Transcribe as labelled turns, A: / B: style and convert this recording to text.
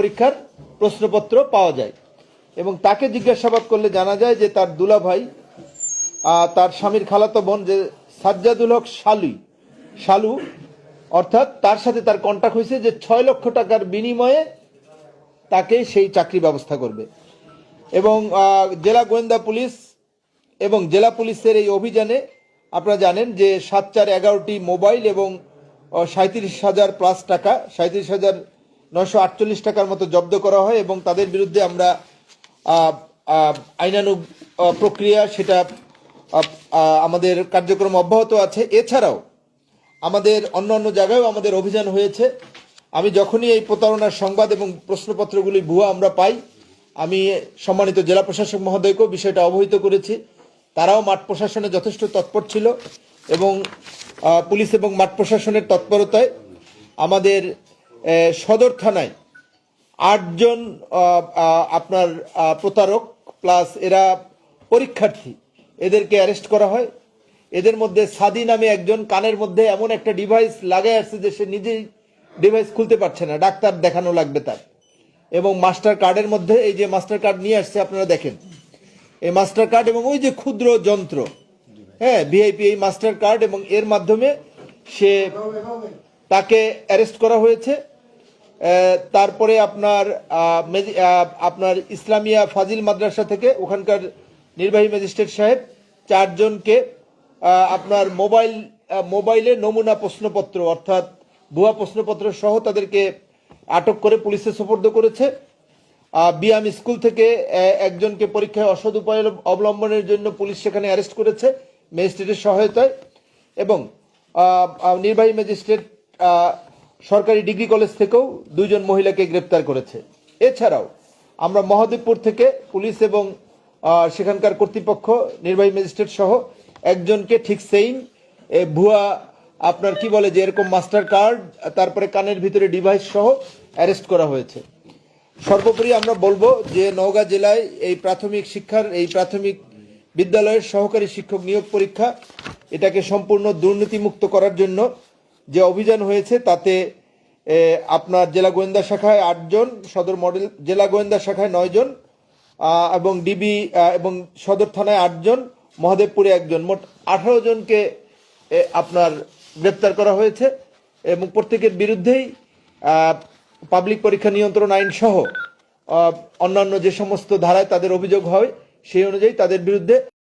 A: পরীক্ষার প্রশ্নপত্র পাওয়া যায় এবং তাকে জিজ্ঞাসাবাদ করলে জানা যায় যে তার দুলাভাই তার স্বামীর খালাতো বোন যে সাজ্জাদুল হক শালু অর্থাৎ তার সাথে তার কন্টাক্ট হয়েছে যে 6 লক্ষ টাকার বিনিময়ে তাকে সেই চাকরি ব্যবস্থা করবে। এবং জেলা গোয়েন্দা পুলিশ এবং জেলা পুলিশের এই অভিযানে আপনারা জানেন যে 7/4/11টি মোবাইল এবং 37,000 প্লাস টাকা 37,948 টাকার মতো জব্দ করা হয় এবং তাদের বিরুদ্ধে আমরা আইনানুগ প্রক্রিয়া সেটা আমাদের কার্যক্রম অব্যাহত আছে। এছাড়াও আমাদের অন্যান্য জায়গায়ও আমাদের অভিযান হয়েছে। আমি যখনই এই প্রতারণার সংবাদ এবং প্রশ্নপত্রগুলি ভুয়া আমরা পাই, আমি সম্মানিত জেলা প্রশাসক মহোদয়কেও বিষয়টা অবহিত করেছি। তারাও মাঠ প্রশাসনে যথেষ্ট তৎপর ছিল এবং পুলিশ এবং মাঠ প্রশাসনের তৎপরতায় আমাদের সদর থানায় 8 জন আপনার প্রতারক প্লাস এরা পরীক্ষার্থী, এদেরকে অ্যারেস্ট করা হয়। এদের মধ্যে সাদি নামে একজন কানের মধ্যে এমন একটা ডিভাইস লাগাই আসছে যে সে নিজেই ডিভাইস খুলতে পারছে না, ডাক্তার দেখানো লাগবে তার। এবং মাস্টার কার্ডের মধ্যে এই যে মাস্টার কার্ড নিয়ে আসছে আপনারা দেখেন, এই মাস্টার কার্ড এবং ওই যে ক্ষুদ্র যন্ত্র, হ্যাঁ ভিআইপি এই মাস্টার কার্ড, এবং এর মাধ্যমে সে তাকে অ্যারেস্ট করা হয়েছে। তারপরে আপনার ইসলামিয়া ফাজিল মাদ্রাসা থেকে ওখানকার নির্বাহী ম্যাজিস্ট্রেট সাহেব 4 জনকে আপনার মোবাইলে নমুনা প্রশ্নপত্র অর্থাৎ ভুয়া প্রশ্নপত্র সহ তাদেরকে আটক করে পুলিশে সোপর্দ করেছে। বিয়াম স্কুল থেকে একজনকে পরীক্ষায় অসৎ উপায় অবলম্বনের জন্য পুলিশ সেখানে অ্যারেস্ট করেছে ম্যাজিস্ট্রেটের সহায়তায়। এবং নির্বাহী ম্যাজিস্ট্রেট সরকারি ডিগ্রি কলেজ থেকেও 2 জন মহিলাকে গ্রেপ্তার করেছে। এছাড়াও আমরা মহাদেবপুর থেকে পুলিশ এবং সেখানকার কর্তৃপক্ষ নির্বাহী ম্যাজিস্ট্রেট সহ একজনকে ঠিক সেইম ভুয়া আপনার কি বলে যে এরকম মাস্টার কার্ড তারপরে কানের ভিতরে ডিভাইস সহ অ্যারেস্ট করা হয়েছে। সর্বোপরি আমরা বলবো যে নওগাঁ জেলায় এই প্রাথমিক বিদ্যালয়ের সহকারী শিক্ষক নিয়োগ পরীক্ষা এটাকে সম্পূর্ণ দুর্নীতিমুক্ত করার জন্য যে অভিযান হয়েছে তাতে আপনার জেলা গোয়েন্দা শাখায় 8 জন, সদর মডেল জেলা গোয়েন্দা শাখায় 9 জন এবং ডিবি এবং সদর থানায় 8 জন, মহাদেবপুরে 1 জন, মোট 18 জনকে আপনার গ্রেপ্তার করা হয়েছে এবং প্রত্যেকের বিরুদ্ধেই পাবলিক পরীক্ষা নিয়ন্ত্রণ আইন সহ অন্যান্য যে সমস্ত ধারায় তাদের অভিযোগ হয় সেই অনুযায়ী তাদের বিরুদ্ধে